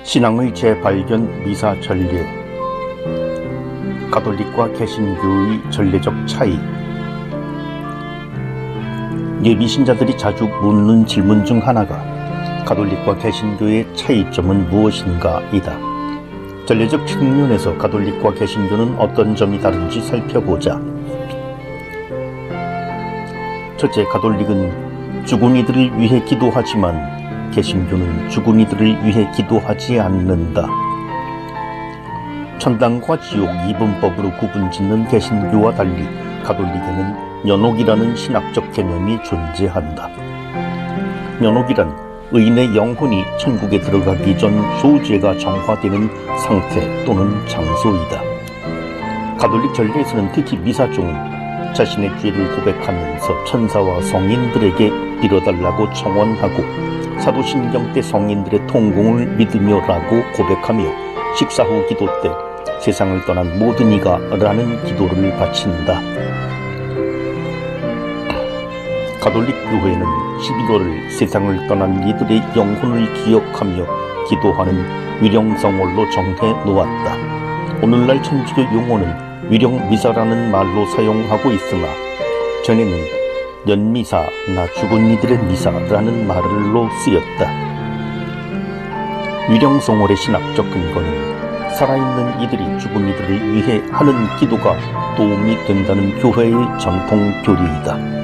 신앙의 재발견 미사 전례, 가톨릭과 개신교의 전례적 차이. 예비신자들이 자주 묻는 질문 중 하나가 가톨릭과 개신교의 차이점은 무엇인가 이다. 전례적 측면에서 가톨릭과 개신교는 어떤 점이 다른지 살펴보자. 첫째, 가톨릭은 죽은 이들을 위해 기도하지만 개신교는 죽은 이들을 위해 기도하지 않는다. 천당과 지옥 이분법으로 구분짓는 개신교와 달리 가톨릭에는 연옥이라는 신학적 개념이 존재한다. 연옥이란 의인의 영혼이 천국에 들어가기 전 소죄가 정화되는 상태 또는 장소이다. 가톨릭 전례에서는 특히 미사 중 자신의 죄를 고백하면서 천사와 성인들에게 빌어달라고 청원하고 사도신경 때 성인들의 통공을 믿으며라고 고백하며 식사 후 기도 때 세상을 떠난 모든 이가 라는 기도를 바친다. 가톨릭 교회는 11월을 세상을 떠난 이들의 영혼을 기억하며 기도하는 위령성월로 정해 놓았다. 오늘날 천주교 용어는 위령미사라는 말로 사용하고 있으나 전에는 연미사, 나 죽은 이들의 미사라는 말로 쓰였다. 위령성월의 신학적 근거는 살아있는 이들이 죽은 이들을 위해 하는 기도가 도움이 된다는 교회의 전통 교리이다.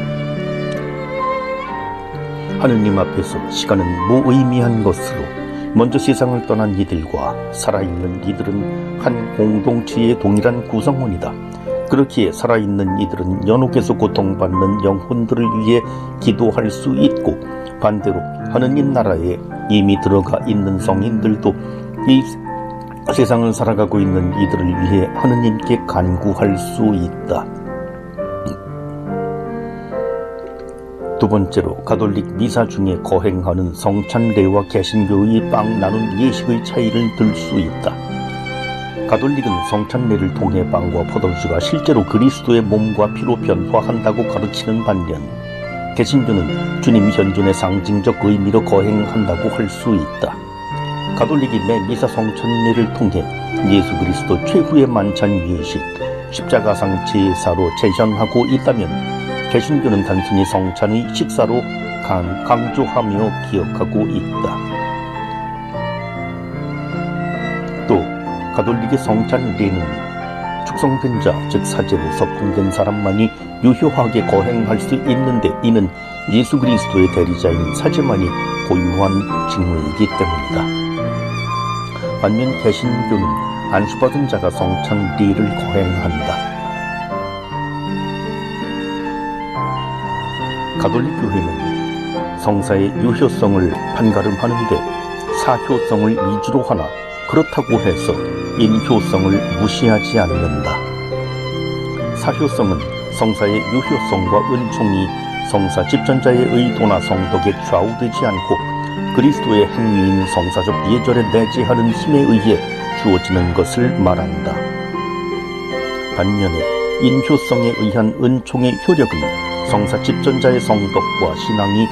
하느님 앞에서 시간은 무의미한 것으로 먼저 세상을 떠난 이들과 살아있는 이들은 한 공동체의 동일한 구성원이다. 그렇기에 살아있는 이들은 연옥에서 고통받는 영혼들을 위해 기도할 수 있고 반대로 하느님 나라에 이미 들어가 있는 성인들도 이 세상을 살아가고 있는 이들을 위해 하느님께 간구할 수 있다. 두 번째로 가톨릭 미사 중에 거행하는 성찬례와 개신교의 빵 나눈 예식의 차이를 들 수 있다. 가톨릭은 성찬례를 통해 빵과 포도주가 실제로 그리스도의 몸과 피로 변화한다고 가르치는 반면 개신교는 주님 현존의 상징적 의미로 거행한다고 할 수 있다. 가톨릭이 매 미사 성찬례를 통해 예수 그리스도 최후의 만찬 예식, 십자가상 제사로 제전하고 있다면 개신교는 단순히 성찬의 식사로 강조하며 기억하고 있다. 또 가톨릭의 성찬례는 축성된 자, 즉 사제로 서품된 사람만이 유효하게 거행할 수 있는데 이는 예수 그리스도의 대리자인 사제만이 고유한 직무이기 때문이다. 반면 개신교는 안수받은 자가 성찬례를 거행한다. 가톨릭 교회는 성사의 유효성을 판가름하는데 사효성을 위주로 하나 그렇다고 해서 인효성을 무시하지 않는다. 사효성은 성사의 유효성과 은총이 성사 집전자의 의도나 성덕에 좌우되지 않고 그리스도의 행위인 성사적 예절에 내재하는 힘에 의해 주어지는 것을 말한다. 반면에 인효성에 의한 은총의 효력은 성사 집전자의 성덕과 신앙이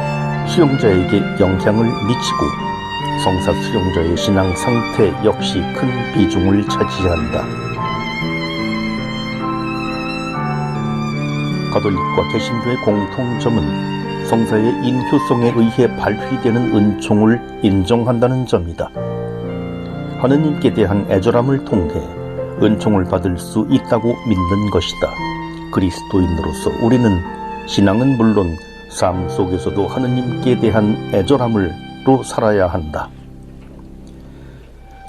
수용자에게 영향을 미치고 성사 수용자의 신앙 상태 역시 큰 비중을 차지한다. 가톨릭과 개신교의 공통점은 성사의 인효성에 의해 발휘되는 은총을 인정한다는 점이다. 하느님께 대한 애절함을 통해 은총을 받을 수 있다고 믿는 것이다. 그리스도인으로서 우리는 신앙은 물론 삶 속에서도 하느님께 대한 애절함으로 살아야 한다.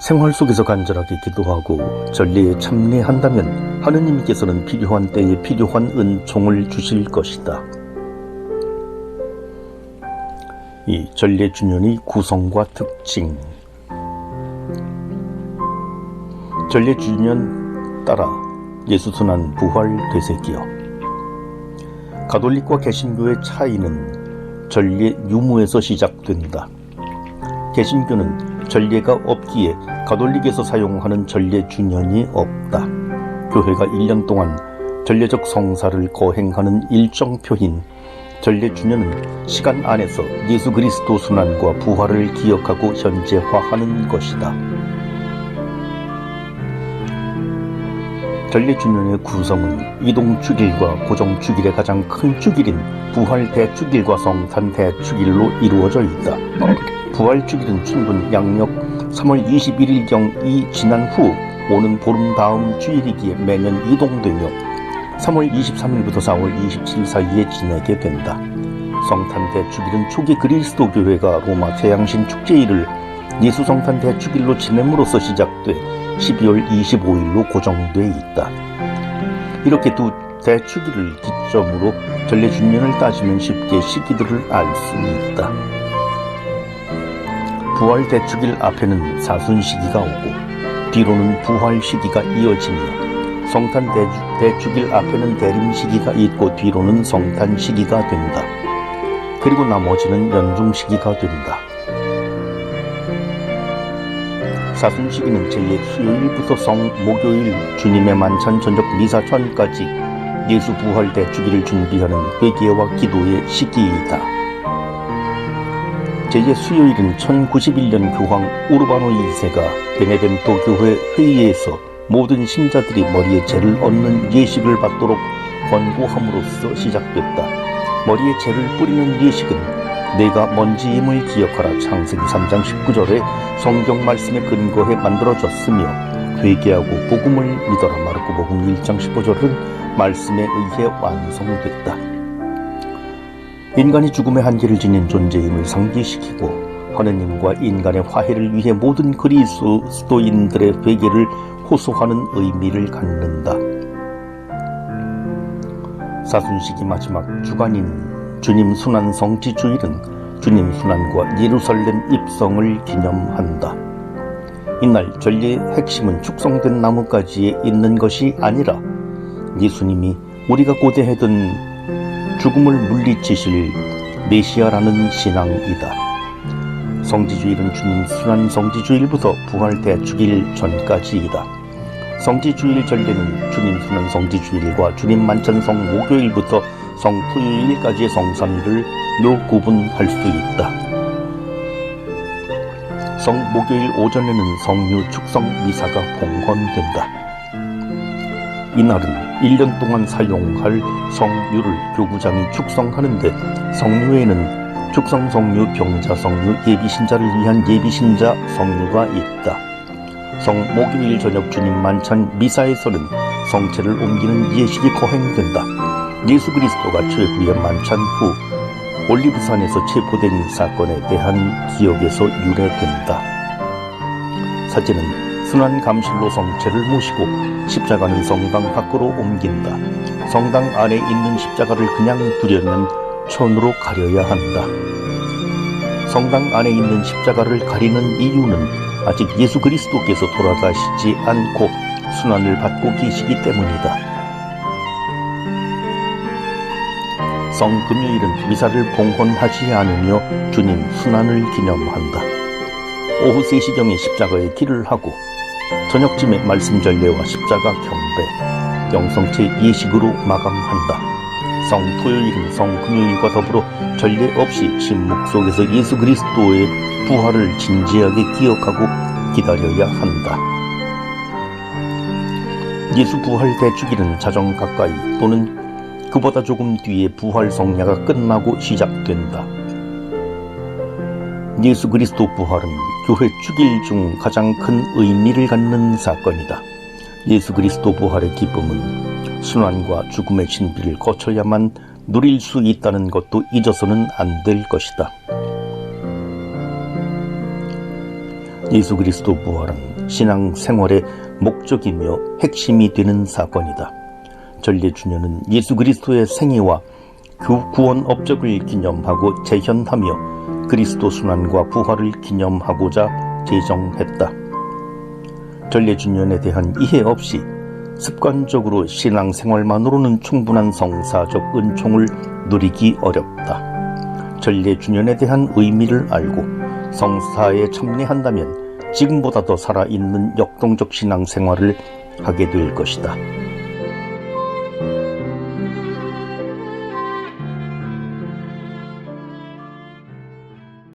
생활 속에서 간절하게 기도하고 전례에 참여한다면 하느님께서는 필요한 때에 필요한 은총을 주실 것이다. 이 전례 주년의 구성과 특징. 전례 주년 따라 예수 순환 부활 되새기어. 가톨릭과 개신교의 차이는 전례 유무에서 시작된다. 개신교는 전례가 없기에 가톨릭에서 사용하는 전례 주년이 없다. 교회가 1년 동안 전례적 성사를 거행하는 일정표인 전례주년은 시간 안에서 예수 그리스도 순환과 부활을 기억하고 현재화하는 것이다. 전례주년의 구성은 이동주일과 고정주일의 가장 큰 주일인 부활 대주일과 성탄 대주일로 이루어져 있다. 부활 주일은 춘분 양력 3월 21일경이 지난 후 오는 보름 다음 주일이기에 매년 이동되며 3월 23일부터 4월 27일 사이에 지내게 된다. 성탄 대주일은 초기 그리스도 교회가 로마 태양신 축제일을 예수 성탄 대주일로 지냄으로써 시작돼 12월 25일로 고정돼 있다. 이렇게 두 대주일을 기점으로 전례주년을 따지면 쉽게 시기들을 알 수 있다. 부활 대축일 앞에는 사순 시기가 오고 뒤로는 부활 시기가 이어지며 성탄 대축일 앞에는 대림 시기가 있고 뒤로는 성탄 시기가 된다. 그리고 나머지는 연중 시기가 된다. 사순 시기는 제2 수요일부터 성목요일 주님의 만찬 저녁 미사 전까지 예수 부활 대축일을 준비하는 회개와 기도의 시기이다. 제2 수요일은 1091년 교황 우르바노 2세가 베네덴토 교회 회의에서 모든 신자들이 머리에 죄를 얹는 예식을 받도록 권고함으로써 시작됐다. 머리에 죄를 뿌리는 예식은 내가 먼지임을 기억하라 창세기 3장 19절의 성경 말씀에 근거해 만들어졌으며 회개하고 복음을 믿어라 마르코복음 1장 15절은 말씀에 의해 완성됐다. 인간이 죽음의 한계를 지닌 존재임을 상기시키고 하느님과 인간의 화해를 위해 모든 그리스도인들의 회개를 호소하는 의미를 갖는다. 사순시기 마지막 주간인 주님 순환 성지주일은 주님 순환과 예루살렘 입성을 기념한다. 이날 전례의 핵심은 축성된 나뭇가지에 있는 것이 아니라 예수님이 우리가 고대하던 죽음을 물리치실 메시아라는 신앙이다. 성지주일은 주님 순환 성지주일부터 부활 대축일 전까지이다. 성지주일 전례는 주님 순환 성지주일과 주님 만찬 성목요일부터 성토요일까지의 성삼일을 구분할 수 있다. 성목요일 오전에는 성류 축성 미사가 봉헌된다. 이날은 1년 동안 사용할 성류를 교구장이 축성하는데 성류에는 축성 성류, 병자 성류, 예비신자를 위한 예비신자 성류가 있다. 성목요일 저녁 주님 만찬 미사에서는 성체를 옮기는 예식이 거행된다. 예수 그리스도가 최후의 만찬 후 올리브산에서 체포된 사건에 대한 기억에서 유래된다. 사제는 순환 감실로 성체를 모시고 십자가는 성당 밖으로 옮긴다. 성당 안에 있는 십자가를 그냥 두려면 천으로 가려야 한다. 성당 안에 있는 십자가를 가리는 이유는 아직 예수 그리스도께서 돌아가시지 않고 순환을 받고 계시기 때문이다. 성금요일은 미사를 봉헌하지 않으며 주님 순환을 기념한다. 오후 3시경에 십자가에 길을 하고 저녁쯤에 말씀 전례와 십자가 경배, 영성체 예식으로 마감한다. 성토요일은 성금요일과 더불어 전례 없이 침묵 속에서 예수 그리스도의 부활을 진지하게 기억하고 기다려야 한다. 예수 부활 대축일은 자정 가까이 또는 그보다 조금 뒤에 부활 성야가 끝나고 시작된다. 예수 그리스도 부활은 교회 축일 중 가장 큰 의미를 갖는 사건이다. 예수 그리스도 부활의 기쁨은 순환과 죽음의 신비를 거쳐야만 누릴 수 있다는 것도 잊어서는 안 될 것이다. 예수 그리스도 부활은 신앙생활의 목적이며 핵심이 되는 사건이다. 전례주년은 예수 그리스도의 생애와 그 구원 업적을 기념하고 재현하며 그리스도 순환과 부활을 기념하고자 제정했다. 전례주년에 대한 이해 없이 습관적으로 신앙생활만으로는 충분한 성사적 은총을 누리기 어렵다. 전례주년에 대한 의미를 알고 성사에 참여한다면 지금보다 더 살아있는 역동적 신앙생활을 하게 될 것이다.